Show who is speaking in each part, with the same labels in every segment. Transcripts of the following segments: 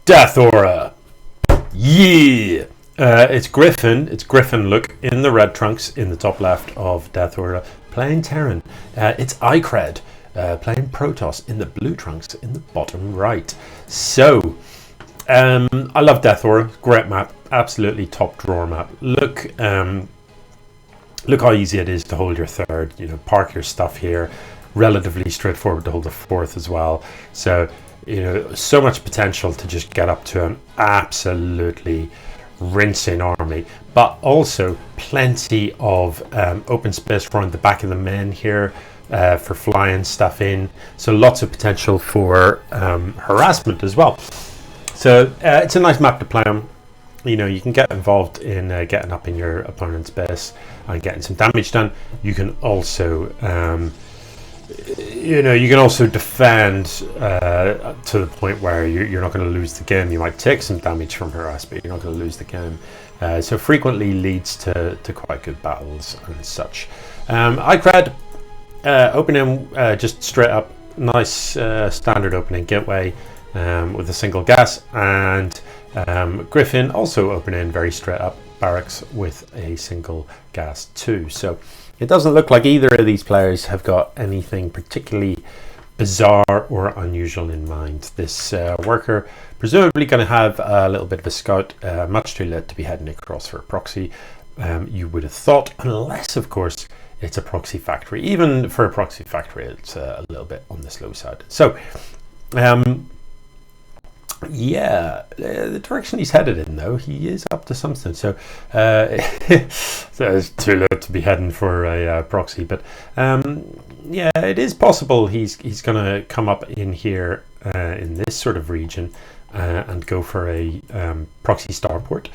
Speaker 1: Death Aura. Yeah. It's Griffin. It's Griffin, look, in the red trunks in the top left of Death Aura, playing Terran. It's Icredd, playing Protoss in the blue trunks in the bottom right. So, I love Death Aura. Great map. Absolutely top drawer map. Look how easy it is to hold your third. You know, park your stuff here. Relatively straightforward to hold the fourth as well. So, you know, so much potential to just get up to an absolutely rinsing army, but also plenty of open space around the back of the men here for flying stuff in. So lots of potential for harassment as well. So it's a nice map to play on. You know, you can get involved in getting up in your opponent's base and getting some damage done. You can also you can also defend to the point where you're not going to lose the game. You might take some damage from harass, but you're not going to lose the game. So frequently leads to quite good battles and such. Icredd, opening just straight up, nice standard opening gateway with a single gas, and Griffin also opening very straight up barracks with a single gas too. So it doesn't look like either of these players have got anything particularly bizarre or unusual in mind. This worker presumably going to have a little bit of a scout, much too late to be heading across for a proxy, you would have thought, unless of course it's a proxy factory. Even for a proxy factory, it's a little bit on the slow side. So yeah, the direction he's headed in, though, he is up to something. So, so it's too late to be heading for a proxy, but yeah, it is possible he's going to come up in here in this sort of region and go for a proxy starport.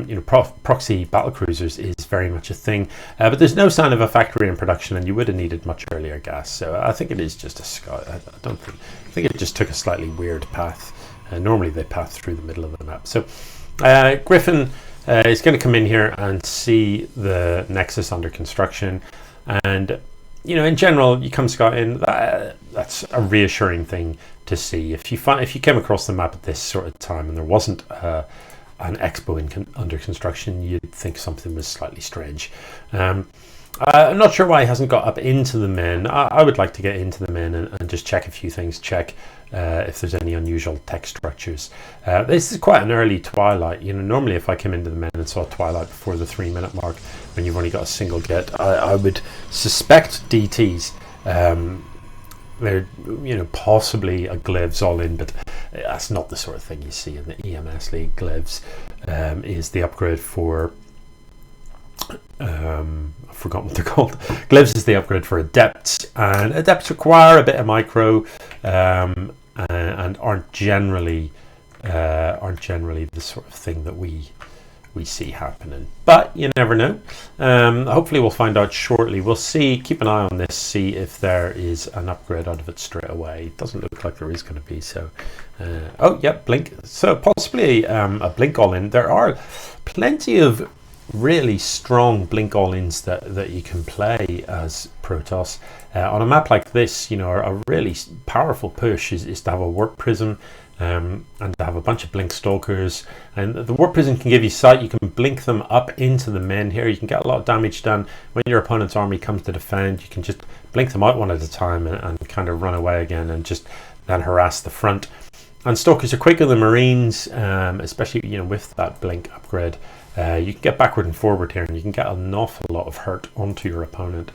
Speaker 1: You know, proxy battlecruisers is very much a thing, but there's no sign of a factory in production, and you would have needed much earlier gas. So I think it is just a scout. I think it just took a slightly weird path. Normally they path through the middle of the map. So Griffin is going to come in here and see the Nexus under construction, and you know, in general, you come scouting. That's a reassuring thing to see. If you came across the map at this sort of time and there wasn't an expo under construction, you'd think something was slightly strange. I'm not sure why he hasn't got up into the men. I would like to get into the men and just check a few things, check if there's any unusual tech structures. This is quite an early twilight. You know, normally if I came into the men and saw twilight before the 3-minute mark, when you've only got a single get, I would suspect DTs. They're, you know, possibly a glaives all in, but that's not the sort of thing you see in the EMS league. Glaives is the upgrade for I've forgotten what they're called. Glaives is the upgrade for adepts, and adepts require a bit of micro and aren't generally the sort of thing that we see happening. But you never know. Hopefully we'll find out shortly. We'll see. Keep an eye on this. See if there is an upgrade out of it straight away. It doesn't look like there is going to be. So, oh yeah, blink. So possibly a blink all in. There are plenty of really strong blink all-ins that you can play as Protoss on a map like this. You know, a really powerful push is to have a warp prism and to have a bunch of blink stalkers, and the warp prism can give you sight. You can blink them up into the men here. You can get a lot of damage done when your opponent's army comes to defend. You can just blink them out one at a time and kind of run away again and just then harass the front. And stalkers are quicker than marines, especially, you know, with that blink upgrade. You can get backward and forward here, and you can get an awful lot of hurt onto your opponent.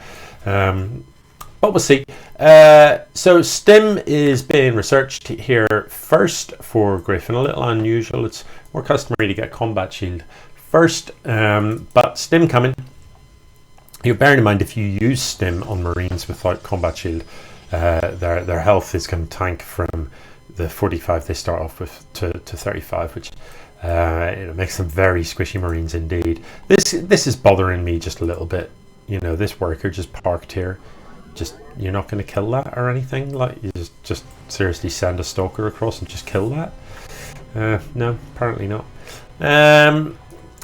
Speaker 1: But we'll see. So Stim is being researched here first for Griffin. A little unusual. It's more customary to get combat shield first, but Stim coming. You're bearing in mind, if you use Stim on marines without combat shield, their health is going to tank from the 45 they start off with to 35, which it makes them very squishy marines indeed. This is bothering me just a little bit. You know, this worker just parked here. Just, you're not going to kill that or anything? Like, you just seriously send a stalker across and just kill that? No, apparently not.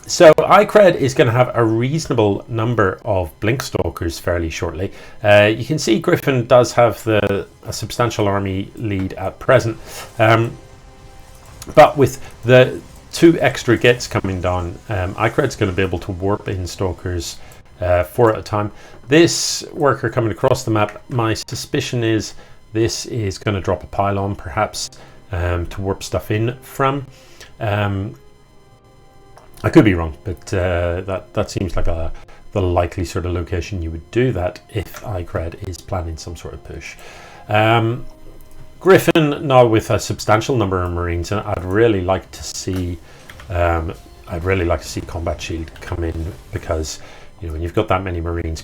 Speaker 1: So Icredd is going to have a reasonable number of blink stalkers fairly shortly. You can see Griffin does have a substantial army lead at present. But with the 2 extra gates coming down, Icredd's going to be able to warp in stalkers 4 at a time. This worker coming across the map, my suspicion is this is going to drop a pylon, perhaps, to warp stuff in from. I could be wrong, but that seems like the likely sort of location you would do that if Icredd is planning some sort of push. Griffin now with a substantial number of Marines, and I'd really like to see Combat Shield come in, because when you've got that many Marines,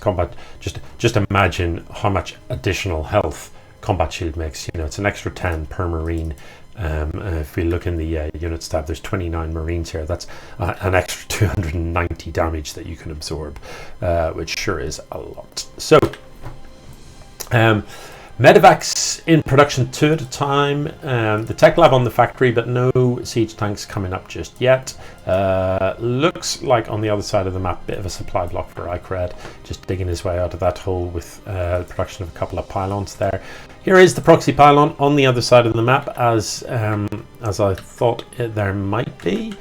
Speaker 1: just imagine how much additional health Combat Shield makes. It's an extra 10 per Marine. If we look in the units tab, there's 29 Marines here. That's an extra 290 damage that you can absorb, which sure is a lot. So, Medivacs in production 2 at a time. The tech lab on the factory, but no siege tanks coming up just yet. Looks like on the other side of the map, bit of a supply block for Icredd, just digging his way out of that hole with production of a couple of pylons there. Here is the proxy pylon on the other side of the map, as I thought there might be.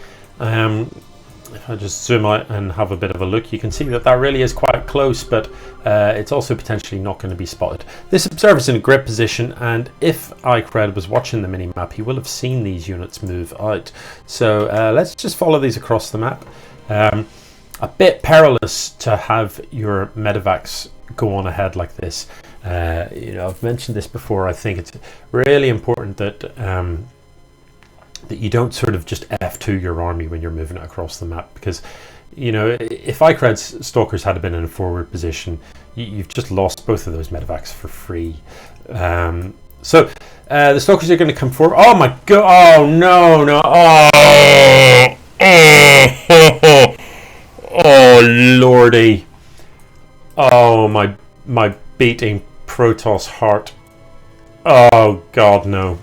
Speaker 1: If I just zoom out and have a bit of a look, you can see that really is quite close, but it's also potentially not going to be spotted. This observer's in a great position, and if Icredd was watching the mini-map, he will have seen these units move out. So let's just follow these across the map. A bit perilous to have your medevacs go on ahead like this. I've mentioned this before. I think it's really important that that you don't sort of just F2 your army when you're moving it across the map, because if Icredd's stalkers had been in a forward position, you've just lost both of those medevacs for free. So the stalkers are going to come forward. Oh my god! Oh no! Oh lordy! Oh my beating Protoss heart. Oh god, no.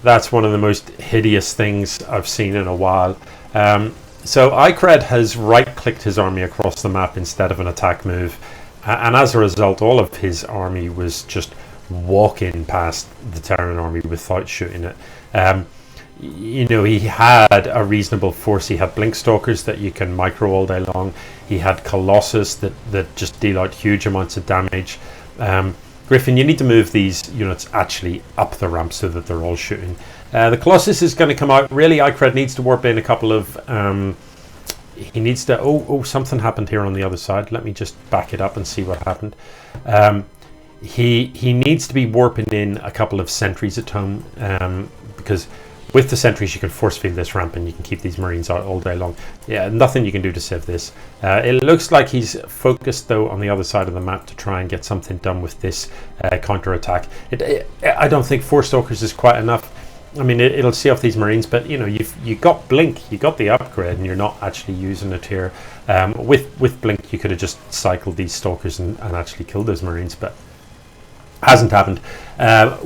Speaker 1: That's one of the most hideous things I've seen in a while. So Icredd has right-clicked his army across the map instead of an attack move, and as a result, all of his army was just walking past the Terran army without shooting it. He had a reasonable force. He had Blink Stalkers that you can micro all day long. He had Colossus that just deal out huge amounts of damage. Griffin, you need to move these units actually up the ramp so that they're all shooting. The Colossus is going to come out. Really, Icredd needs to warp in a couple of... he needs to... Oh, something happened here on the other side. Let me just back it up and see what happened. He needs to be warping in a couple of sentries at home, because with the sentries you can force feed this ramp and you can keep these Marines out all day long. Yeah, nothing you can do to save this. It looks like he's focused though on the other side of the map to try and get something done with this counter attack. I don't think 4 Stalkers is quite enough. I mean, it'll see off these Marines, but you got Blink, you got the upgrade, and you're not actually using it here. With Blink, you could have just cycled these Stalkers and actually killed those Marines, but hasn't happened.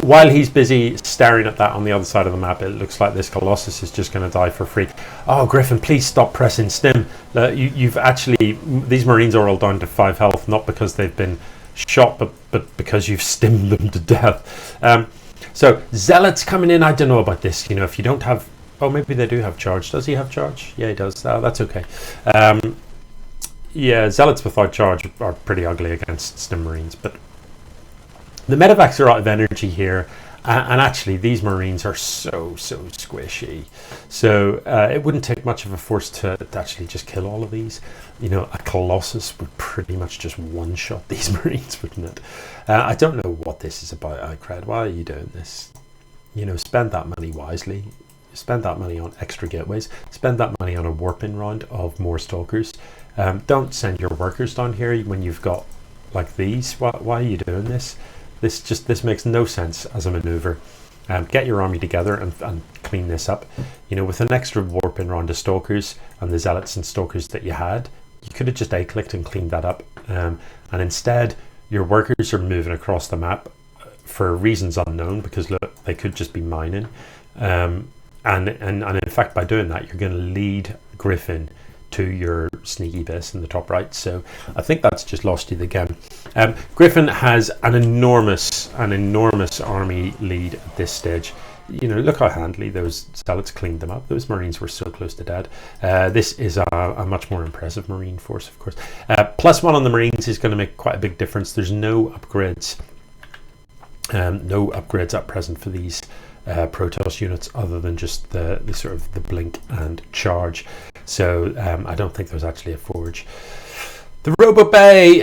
Speaker 1: While he's busy staring at that on the other side of the map, it looks like this Colossus is just going to die for free. Oh, Griffin, please stop pressing stim. You've actually, these Marines are all down to 5 health, not because they've been shot, but because you've stimmed them to death. So Zealots coming in. I don't know about this. If you don't have, oh, maybe they do have charge. Does he have charge? Yeah, he does. Oh, that's okay. Yeah, Zealots without charge are pretty ugly against stim Marines, but the medevacs are out of energy here, and actually these Marines are so squishy. So it wouldn't take much of a force to actually just kill all of these. A Colossus would pretty much just one-shot these Marines, wouldn't it? I don't know what this is about, Icredd. Why are you doing this? Spend that money wisely. Spend that money on extra gateways. Spend that money on a warping round of more Stalkers. Don't send your workers down here when you've got like these. Why are you doing this? This makes no sense as a maneuver. Get your army together and clean this up. With an extra warping round of Stalkers and the Zealots and Stalkers that you had, you could have just A-clicked and cleaned that up. And instead, your workers are moving across the map for reasons unknown, because look, they could just be mining. And in fact, by doing that, you're going to lead Griffin to your sneaky base in the top right. So I think that's just lost you the game. Griffin has an enormous army lead at this stage. You know, look how handily those zealots cleaned them up. Those Marines were so close to dead. This is a much more impressive Marine force, of course. +1 on the Marines is going to make quite a big difference. There's no upgrades. No upgrades at present for these Protoss units other than just the sort of the blink and charge. So I don't think there's actually a forge. The Robo Bay,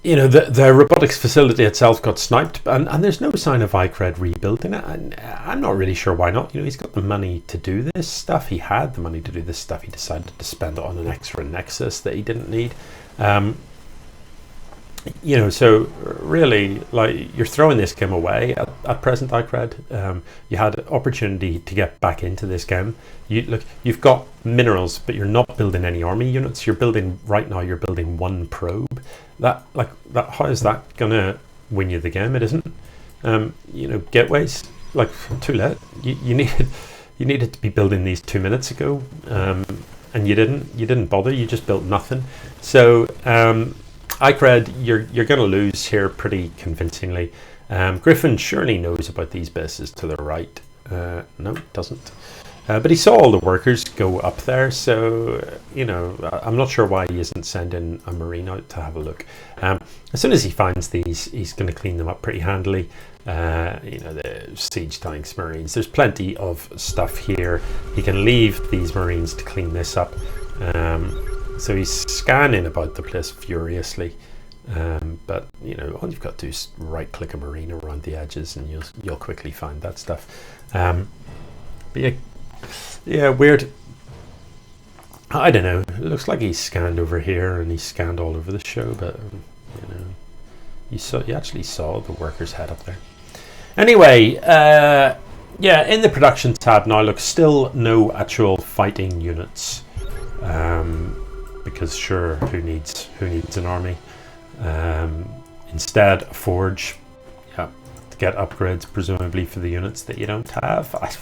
Speaker 1: you know, the robotics facility itself got sniped, and there's no sign of Icredd rebuilding it. And I'm not really sure why not. You know, he's got the money to do this stuff. He had the money to do this stuff. He decided to spend it on an extra Nexus that he didn't need. You know, so really, like, you're throwing this game away at present, Icredd. You had an opportunity to get back into this game. You've got minerals, but you're not building any army units. You're building right now. You're building one probe. How is that gonna win you the game? It isn't. You know, gateways, like, too late. You needed to be building these 2 minutes ago, and you didn't bother. You just built nothing. So. Icredd, you're going to lose here pretty convincingly. Griffin surely knows about these bases to the right. No, doesn't. But he saw all the workers go up there, so, you know, I'm not sure why he isn't sending a Marine out to have a look. As soon as he finds these, he's going to clean them up pretty handily. You know, the siege tanks, Marines, there's plenty of stuff here. He can leave these Marines to clean this up. So he's scanning about the place furiously, but you know, all you've got to do is right-click a Marine around the edges, and you'll quickly find that stuff. But yeah, weird. I don't know. It looks like he's scanned over here, and he's scanned all over the show, but you know, you actually saw the workers head up there. Anyway, yeah, in the production tab now, look, still no actual fighting units. Because sure, who needs an army? Instead, a forge, yeah, to get upgrades presumably for the units that you don't have. Like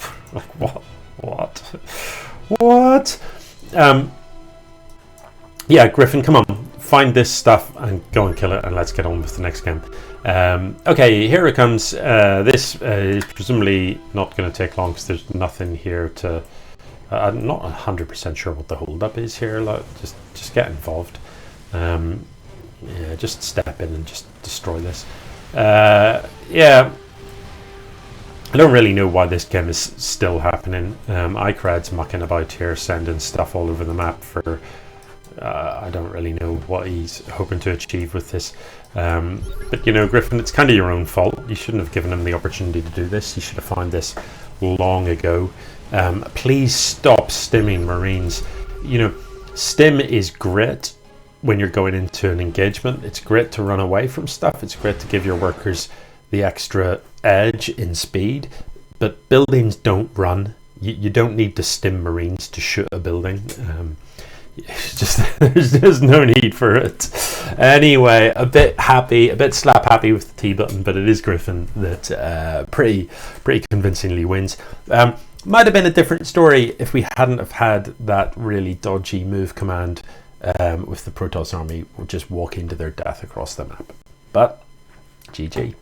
Speaker 1: what? Yeah, Griffin, come on, find this stuff and go and kill it, and let's get on with the next game. Okay, here it comes. This is presumably not going to take long because there's nothing here to. I'm not 100% sure what the hold-up is here. Like, just get involved. Yeah, just step in and just destroy this. Yeah, I don't really know why this game is still happening. Icredd's mucking about here, sending stuff all over the map for. I don't really know what he's hoping to achieve with this. But you know, Griffin, it's kind of your own fault. You shouldn't have given him the opportunity to do this. You should have found this long ago. Please stop stimming Marines. You know, stim is great when you're going into an engagement. It's great to run away from stuff. It's great to give your workers the extra edge in speed. But buildings don't run. You don't need to stim Marines to shoot a building. It's just there's no need for it. Anyway, a bit slap happy with the T button, but it is Griffin that pretty convincingly wins. Might have been a different story if we hadn't have had that really dodgy move command with the Protoss army just walking to their death across the map. But GG.